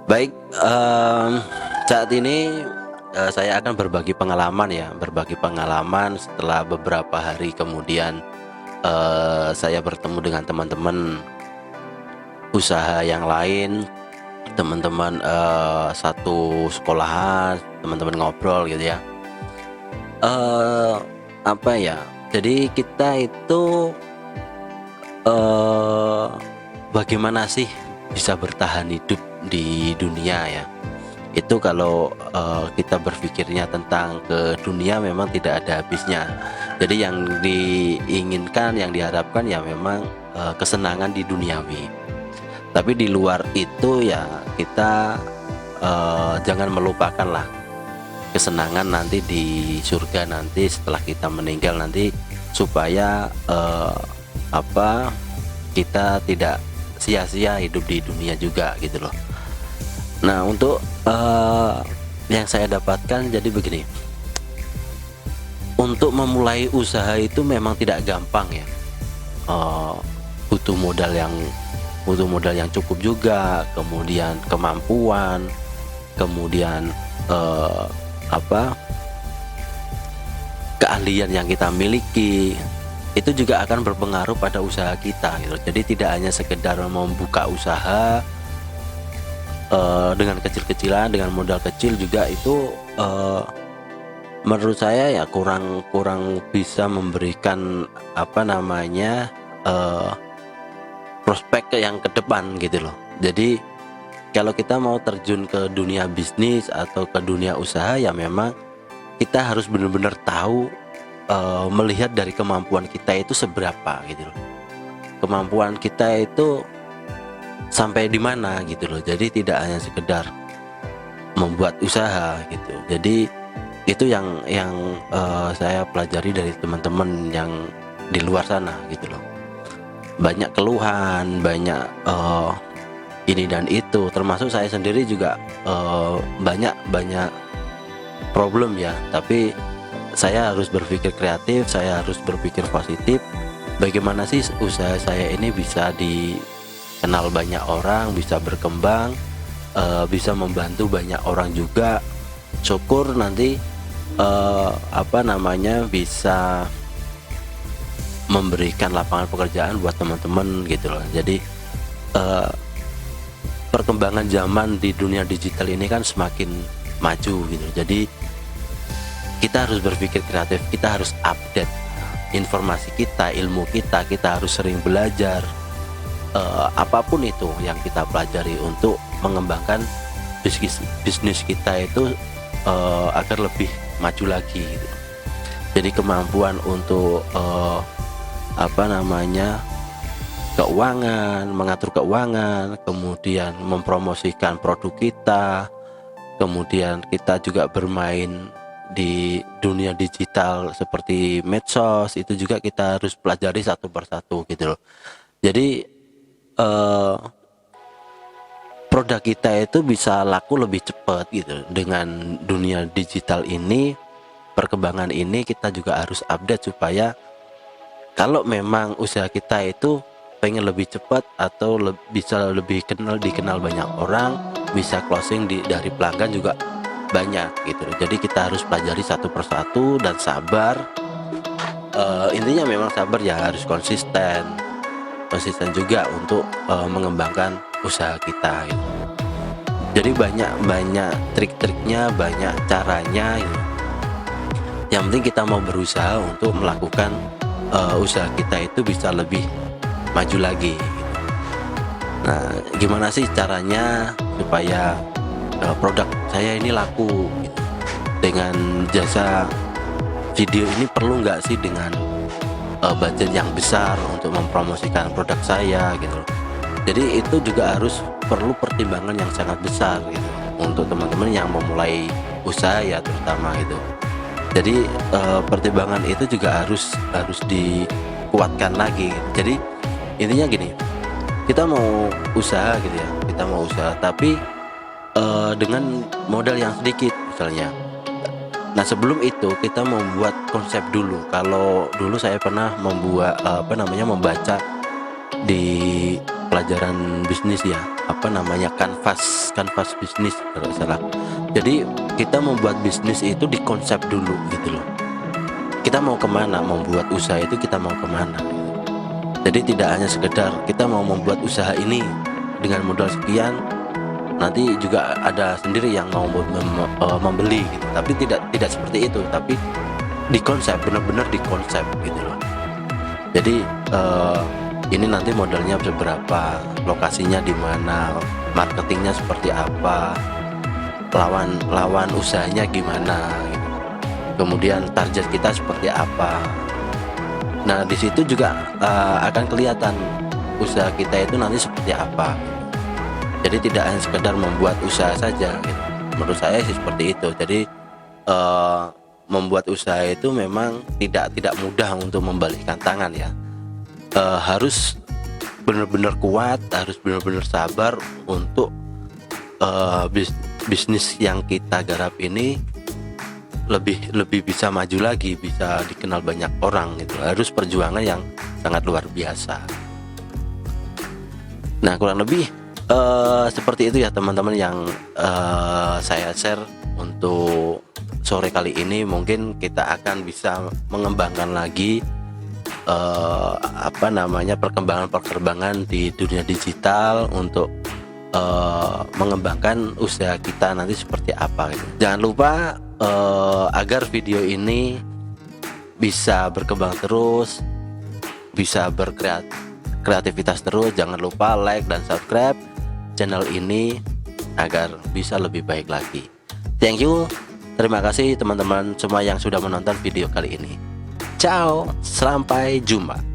Baik, saat ini, saya akan berbagi pengalaman ya, berbagi pengalaman setelah beberapa hari kemudian, saya bertemu dengan teman-teman usaha yang lain, teman-teman, satu sekolahan, teman-teman ngobrol gitu ya. Eee, apa ya, jadi kita itu, eee, bagaimana sih bisa bertahan hidup di dunia ya? Itu kalau, kita berpikirnya tentang ke dunia memang tidak ada habisnya. Jadi yang diinginkan, yang diharapkan ya memang, kesenangan di duniawi. Tapi di luar itu ya kita, jangan melupakanlah kesenangan nanti di surga nanti setelah kita meninggal nanti supaya, apa, kita tidak sia-sia hidup di dunia juga gitu loh. Nah untuk, yang saya dapatkan jadi begini, untuk memulai usaha itu memang tidak gampang ya, eee, butuh modal yang cukup juga, kemudian kemampuan, kemudian, eee, apa, keahlian yang kita miliki, itu juga akan berpengaruh pada usaha kita gitu. Jadi tidak hanya sekedar membuka usaha, dengan kecil-kecilan, dengan modal kecil juga itu, menurut saya ya kurang kurang bisa memberikan, apa namanya, eee, prospek yang ke depan gitu loh. Jadi kalau kita mau terjun ke dunia bisnis atau ke dunia usaha ya memang kita harus benar-benar tahu, melihat dari kemampuan kita itu seberapa gitu loh. Kemampuan kita itu sampai di mana gitu loh. Jadi tidak hanya sekedar membuat usaha gitu. Jadi itu yang saya pelajari dari teman-teman yang di luar sana gitu loh. Banyak keluhan, banyak, ini dan itu, termasuk saya sendiri juga, banyak banyak problem ya, tapi saya harus berpikir kreatif, saya harus berpikir positif, bagaimana sih usaha saya ini bisa dikenal banyak orang, bisa berkembang, bisa membantu banyak orang juga, syukur nanti, apa namanya, bisa memberikan lapangan pekerjaan buat teman-teman gitu loh. Jadi, eee, perkembangan zaman di dunia digital ini kan semakin maju gitu. Jadi kita harus berpikir kreatif, kita harus update informasi kita, ilmu kita, kita harus sering belajar, apa itu yang kita pelajari untuk mengembangkan bisnis kita itu, agar lebih maju lagi gitu. Jadi kemampuan untuk, apa namanya, keuangan, mengatur keuangan, kemudian mempromosikan produk kita, kemudian kita juga bermain di dunia digital seperti medsos, itu juga kita harus pelajari satu persatu gitu loh. Jadi, eee, produk kita itu bisa laku lebih cepat gitu. Dengan dunia digital ini, perkembangan ini kita juga harus update supaya kalau memang usaha kita itu pengen lebih cepat atau bisa lebih dikenal banyak orang, bisa closing dari pelanggan juga banyak gitu loh. Jadi kita harus pelajari satu persatu dan sabar, intinya memang sabar ya, harus konsisten, konsisten juga untuk, mengembangkan usaha kita gitu. Jadi banyak banyak trik-triknya, banyak caranya gitu. Yang penting kita mau berusaha untuk melakukan, usaha kita itu bisa lebih maju lagi gitu. Nah, gimana sih caranya supaya, produk saya ini laku gitu? Dengan jasa video ini perlu nggak sih dengan, budget yang besar untuk mempromosikan produk saya gitu loh. Jadi itu juga harus perlu pertimbangan yang sangat besar gitu untuk teman-teman yang memulai usaha ya terutama gitu. Jadi, pertimbangan itu juga harus harus dikuatkan lagi. Jadi intinya gini, kita mau usaha gitu ya, kita mau usaha tapi, dengan modal yang sedikit misalnya. Nah sebelum itu kita membuat konsep dulu. Kalau dulu saya pernah membuat, apa namanya, membaca di pelajaran bisnis ya, apa namanya, kanvas bisnis kalau nggak salah. Jadi kita membuat bisnis itu dikonsep dulu gitu loh. Kita mau kemana, membuat usaha itu kita mau kemana. Jadi tidak hanya sekedar kita mau membuat usaha ini dengan modal sekian, nanti juga ada sendiri yang mau membeli gitu. Tapi tidak seperti itu, tapi dikonsep, benar-benar dikonsep gitu loh. Jadi ini nanti modalnya seberapa, lokasinya di mana, marketingnya seperti apa, lawan usahanya gimana gitu. Kemudian target kita seperti apa. Nah di situ juga akan kelihatan usaha kita itu nanti seperti apa. Jadi tidak hanya sekedar membuat usaha saja gitu. Menurut saya sih seperti itu. Jadi membuat usaha itu memang tidak mudah untuk membalikkan tangan ya. Harus benar-benar kuat, harus benar-benar sabar untuk bisnis yang kita garap ini lebih bisa maju lagi, bisa dikenal banyak orang gitu. Harus perjuangan yang sangat luar biasa. Nah kurang lebih seperti itu ya teman-teman yang saya share untuk sore kali ini. Mungkin kita akan bisa mengembangkan lagi perkembangan di dunia digital untuk mengembangkan usaha kita nanti seperti apa gitu. Jangan lupa agar video ini bisa berkembang terus, bisa berkreativitas terus, jangan lupa like dan subscribe channel ini agar bisa lebih baik lagi. Thank you. Terima kasih teman-teman semua yang sudah menonton video kali ini. Ciao, sampai jumpa.